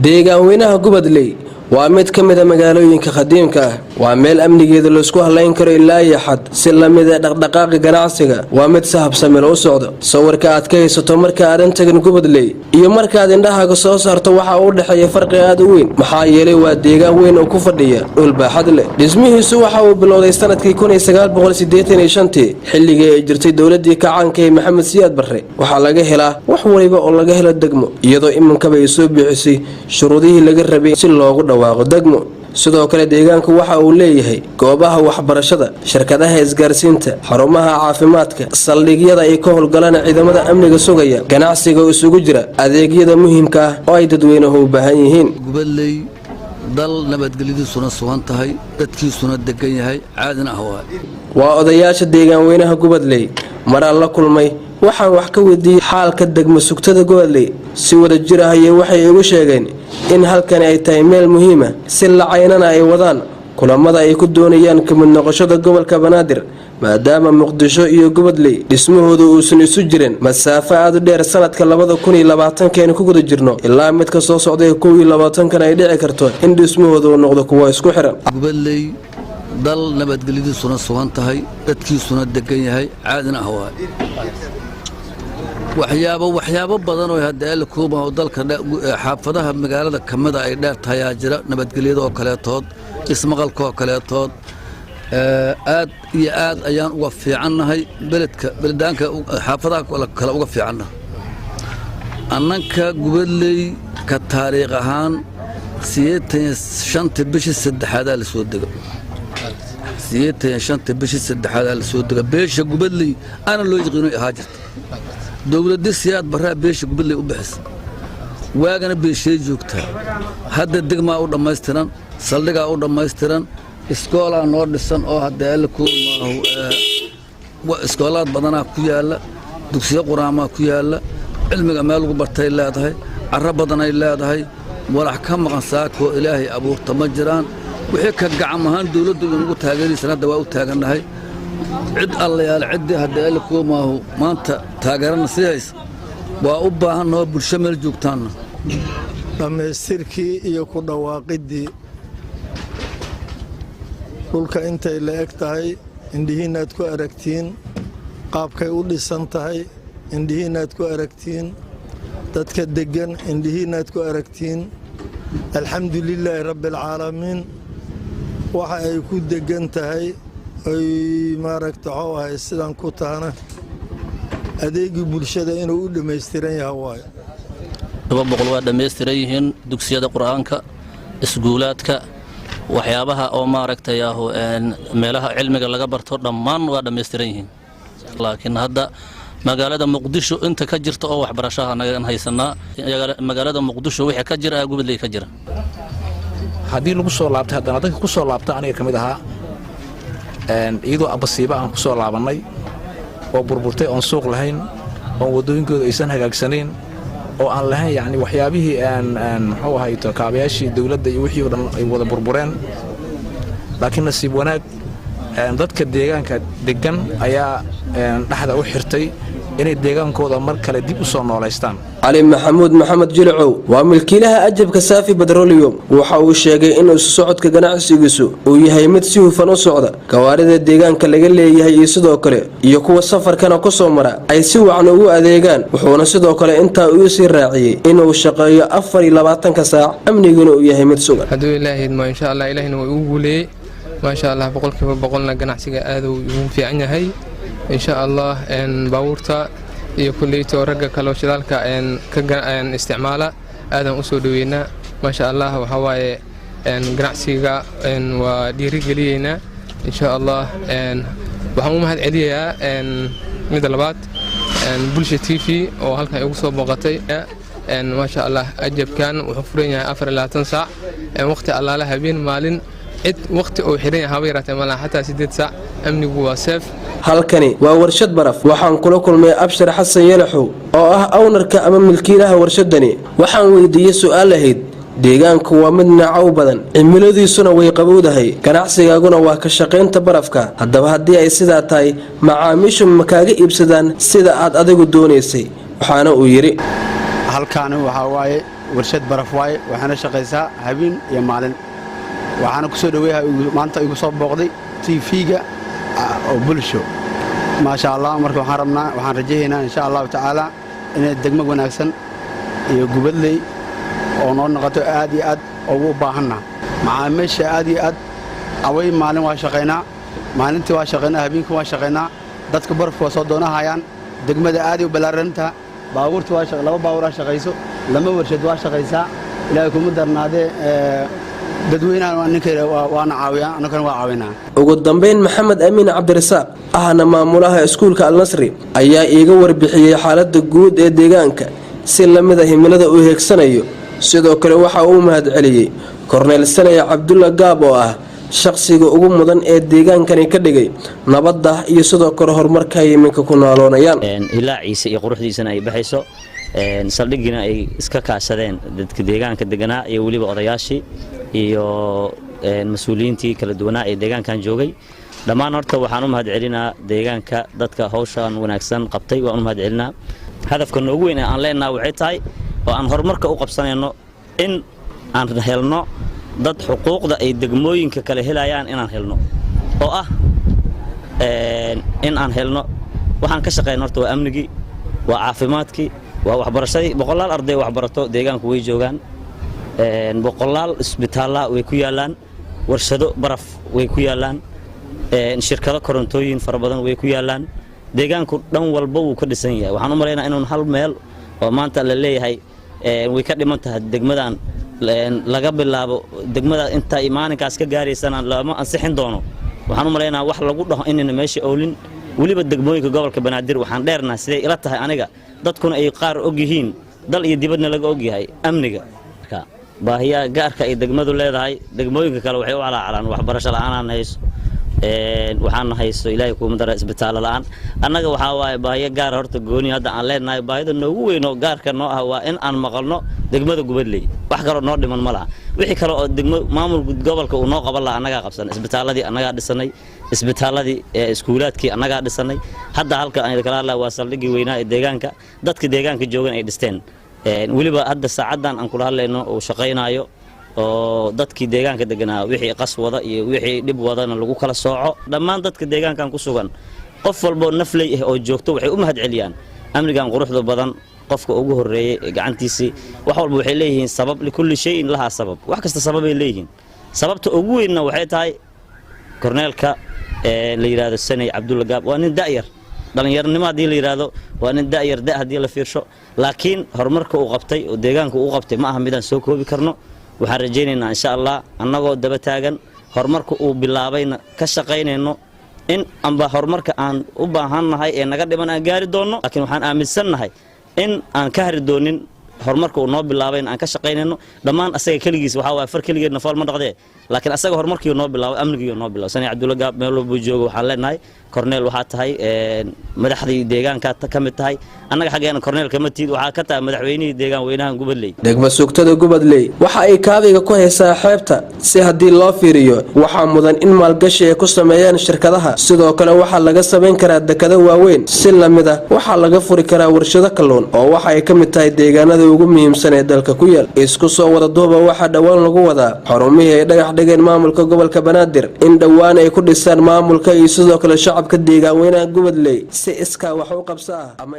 deegaan weynaha Gubadley waa mid ka mid ah magaalooyinka qadiimka ah waa meel amnigeeda la isku halayn karo ilaa iyo xad si la mid ah dhaqdhaqaaqa ganacsiga waa mid sahabsan u socdo sawirka aad ka haysato marka aad tagan Gubadley iyo marka aad indhahaaga soo saarto waxa u dhaxeeya farqi aad u weyn maxaa yeelay waa deegaan weyn oo ku fadhiya dhul baaxad leh dhismihiisu waxa uu bilowday sanadkii 1985 xilligii ay jirtay dawladii kacaanka ee Maxamed Siyaad Barre waxa laga helaa wax waliba oo laga helo degmo iyadoo imankaba ay soo bixisay shuruudihii laga rabay si loogu dhawaaqo degmo sidoo kale deegaanku waxa uu leeyahay goobaha waxbarashada shirkadaha isgaarsiinta xarumaha caafimaadka saldhigyada ay ka howlgalaan ciidamada amniga sugaya ganacsiga isugu jira adeegyada muhiimka ah oo ay dadweynuhu u baahan yihiin Gubadley dal nabadgelyadiisuna sugan tahay dadkiisuna degan yahay caadina ah waa odayaasha deegaan weynaha Gubadley maraa la kulmay waxaan wax ka weydiiyay xaalka degmo sugtada Gubadley si wada jir ah waxay ugu sheegeen in halkan ay tahay meel muhiim ah si la caynana ay wadaan kulamada ay ku doonayaan ka mid noqoshada gobolka Banaadir maadaama Muqdisho iyo Gubadley dhismahoodu uusan isu jirin masaafo aad u dheer sanadka 2020 ku guda jirno ilaa mid ka soo socday 2020 ay dhici karto in dhismahoodu noqdo kuwa isku xiran Gubadley dal nabadgelyadiisuna sugan tahay dadkiisuna degan yahay caadina ah waxyaabo badan oo hadda la koobo dalka xaafadaha magaalada kamida ay dheer tahay jira nabadgelyada oo kale tood ismaqalka oo kale tood aad iyo aad ayaan uga fiicanahay beledka xaafadaha kale uga fiicanahay annanka Gubadley ka taariikh ahaan 85 bishii saddexaad la soo dego 85 bishii saddexaad la soo dego beesha Gubadley ana loo yaqaano ahaa jirta dawladda Siyaad Barre beesha Gubadley u bixis waagana beeshay joogtaa hadda degma u dhameystiran saldhiga u dhameystiran iskool noo dhisan oo hadda la koobo iskoolaad badan ku yaala dugsiyo quraama ku yaala cilmiga meel lagu bartay leedahay arra badan ay leedahay walax ka maqan saako Ilaahay abuurta ma jiraan wixii ka gacan ahaan dawladdu ugu taageeraysan hadda waa u taaganahay cid alla yaal cid hadda la koomaho maanta taageerana sidays waa u baahan oo bulsho meel joogtaan dhameystirkii iyo ku dhawaaqidii dhulka intay la eg tahay indhihiinaad ku aragtiin qaabkay u dhisan tahay indhihiinaad ku aragtiin dadka degan indhihiinaad ku aragtiin alxamdulilaahi rabbil caalamiin waxa ay ku degan tahay ay maaragtay sidaan ku taana adeegii bulshada inuu u dhameystiran yahay waayo boqol waa dhameystiran yihiin dugsiyada quraanka iskuulaadka waxyaabaha oo maaragtay meelaha cilmiga laga barto dhammaan waa dhameystiran yihiin laakiin hadda magaalada Muqdisho inta ka jirto oo waxbarashada naga haysanaa magaalada Muqdisho wixii ka jira Gubadley ka jira hadii lagu soo laabtay haddana dadka ku soo laabtay aniga kamid ahaa iyadoo abasiiba aan ku soo laabanay oo burburtay oo suuq lahayn oo wadooyinkooda aysan hagaagsaneyn oo aan lahayn yani waxyaabihii muxuu ahay kaabayaashii dawladda iyo wixii dhan ay wada burbureen laakiin nasiib wanaag dadka deegaanka degan ayaa dhaxda u xirtay inay deegaankooda mar kale dib u soo nooleystaan Ali Maxamuud Maxamed Jilcow waa milkiilaha ajabka Saafi Petroleum waxa uu sheegay in socodka ganacsigiisu uu yahay mid si hufan u socda gawaarida deegaanka laga leeyahay iyo sidoo kale iyo kuwa safarkana ku soo mara ay si wacan ugu adeegaan wuxuuna sidoo kale inta uu sii raaciyay inuu shaqeeyo 24 saac amniguna uu yahay mid sugan haduu Ilaahay ma insha Allah Ilaahayna waa ugu guuleeyay ma sha Allah boqolkiiba boqolna ganacsiga aad uu fiican yahay insha Allah baawurta iyo kulliyada ragga kale shidaalka ka isticmaala aadan u soo dhaweynaa ma sha Allah waxa waaye ganacsiga waa dhiirigeliyayna insha Allah waxaan u mahad celiyaa mid labaad bulsha TV oo halkan ugu soo booqatay ma sha Allah ajabkan wuxuu furan yahay 24 saac waqti allaala habeen maalin cid waqti oo xiran yahay habeerata malaha hatta 8 saac amnigu waa safe halkani waa warshad baraf waxaan kula kulmay Abshir Xasan Yalaxow oo ah ownerka ama milkiilaha warshadani waxaan weydiiyay su'aal ahayd deegaanku waa mid naacow badan cimiladiisuna way qabowdahay ganacsigaaguna waa ka shaqeynta barafka haddaba haddii ay sidaa tahay macaamiishu ma kaaga iibsadaan sida aad adigu doonaysay waxaana uu yiri halkaan waxa waaye warshad baraf waaye waxaana shaqaysaa habeen iyo maalin waxaana ku soo dhaweeyahay maanta igu soo booqday TV-ga oo bulsho maasha Allah marka waxaan rajaynaynaa insha Allah taala inay degmo wanaagsan iyo gubadley oo noo noqoto aad iyo aad ugu baahanna macaamiisha aad iyo aad away maalin waa shaqaynaa maalintii waa shaqaynaa habeenkii waa shaqaynaa dadka barafka soo doonahayaan degmada aad u balaaranta baabuurta waa laba baabuur shaqayso lama warshad waa shaqaysaa ilaahay kuma darnaade dadweynaha ninka waana caawiyaa anagana waa caawinaa ugu dambeyn maxamed amiin cabdirasaaq ahna maamulaha iskuulka Al-Nasri ayaa iiga warbixiyay xaaladda guud ee deegaanka si lamida himilada uu heegsanayo sidoo kale waxa uu mahad celiyay Cornel Sanay Cabdulla Gaab oo ah shaqsiga ugu mudan ee deegaankani ka dhigay nabadda iyo sidoo kale horumarka iminka ku nooloonayaan ilaaciisa iyo quruxdiisana ay baxayso saldhigina ay iska kaashadeen dadka deegaanka deganaa iyo waliba odayaashii iyo mas'uuliyiintii kala duwanaa ee deegaankan joogay dhammaan horta waxaan u mahad celinaa deegaanka dadka hawshan wanaagsan qabtay waan u mahad celinaa hadafka noogu weyn ee aan leenahay waxay tahay oo aan horumarka u qabsanayno in aan helno dad xuquuqda ay degmooyinka kale helayaan inaan helno oo ah in aan helno waxaan ka shaqeynaa horta waa amnigi waa caafimaadkii waa waxbarashadii boqolaal arday wax barato deegaanku way joogaan boqolaal isbitaalla way ku yaalaan warshado baraf way ku yaalaan shirkado korontooyin fara badan way ku yaalaan deegaanku dhan walba wuu ka dhisan yahay waxaan u maleynaa inuu hal meel oo maanta la leeyahay way ka dhiman tahay degmadan laga bilaabo degmada inta maalinkaas ka gaaraysan lama ansixin doono waxaan u maleynaa wax lagu dhaho inayna meesha oolin waliba degmooyinka gobolka Banaadir waxaan dheernaa siday ila tahay aniga dadkuna ay qaar og yihiin dal iyo dibadna laga og yahay amniga baahiyaha gaarka ay degmadu leedahay degmooyinka kale waxay u calaacalaan waxbarasho la'aan hayso waxaan haysto ilaahay ku madara isbitaal la'aan annaga waxa waaye baahiyo gaar horta gooni hadda aan leenahay baahida noogu weyn oo gaarka noo ah waa in aan maqalno degmada gubadley wax kale noo dhiman ma laha wixii kale oo degmo maamulka gobolka uu noo qaban lahaa annaga qabsan isbitaaladii annaga dhisanay isbitaaladii iskuulaadkii annaga dhisanay hadda halka aan kala hadlaa waa saldhigii weynaa ee deegaanka dadka deegaanka joogan ay dhisteen waliba hadda saacadan aan kula hadlayno oo shaqeynaayo oo dadkii deegaanka deganaa wixii qas wada iyo wixii dib wadana lagu kala sooco dhammaan dadka deegaankan ku sugan qof walba naflay ah oo joogto waxay u mahad celiyaan amnigan quruxda badan qofka ugu horeeyay gacantiisi wax walba waxay leeyihiin sabab likulli shay'in laha sabab wax kasta sabab ay leeyihiin sababta ugu weynna waxay tahay korneelka la yiraahdo Sanay Cabdulla Gaab waa nin daayar dhalinyarnimo hadii la yiraahdo waa nin daayar hadii la fiirsho laakiin horumarka uu qabtay oo deegaanka uu qabtay ma aha midaan soo koobi karno waxaan rajaynaynaa insha Allah annagoo daba taagan horumarka uu bilaabayna ka shaqeynayno in amba horumarka aan u baahannahay ee naga dhiman aan gaari doono laakiin waxaan aaminsanahay in aan ka hari doonin horumarka uu noo bilaabayna aan ka shaqeynayno dhammaan asaga kaligiis waxa waa far kaligeedna fool ma dhaqdee laakiin asaga horumarkii noo bilaabay amnigii noo bilaabay Sanay Cabdulla Gaab meel walba joogo waxaan leenahay Cornel waxa tahay madaxdii deegaanka ka mid tahay annaga xageena Cornel kama tiid waxa ka tahay madaxweynihii deegaan weynaha Gubadley degmo sugtada Gubadley waxa ay kaabiga ku haysaa xeebta si hadii loo fiiriyo waxa mudan in maalgashi ay ku sameeyaan shirkadaha sidoo kale waxa laga sameyn karaa dekado waaweyn si lamida waxa laga furi karaa warshado kalluun oo waxa ay ka mid tahay deegaanada ugu muhiimsan ee dalka ku yaal isku soo wada duuba waxa dhawaan lagu wadaa xarumihii ay dhagax dhigeen maamulka gobolka Banaadir in dhawaan ay ku dhisaan maamulka iyo sidoo kale shacabka deegaan weynaha Gubadley si iska wax u qabsaa ama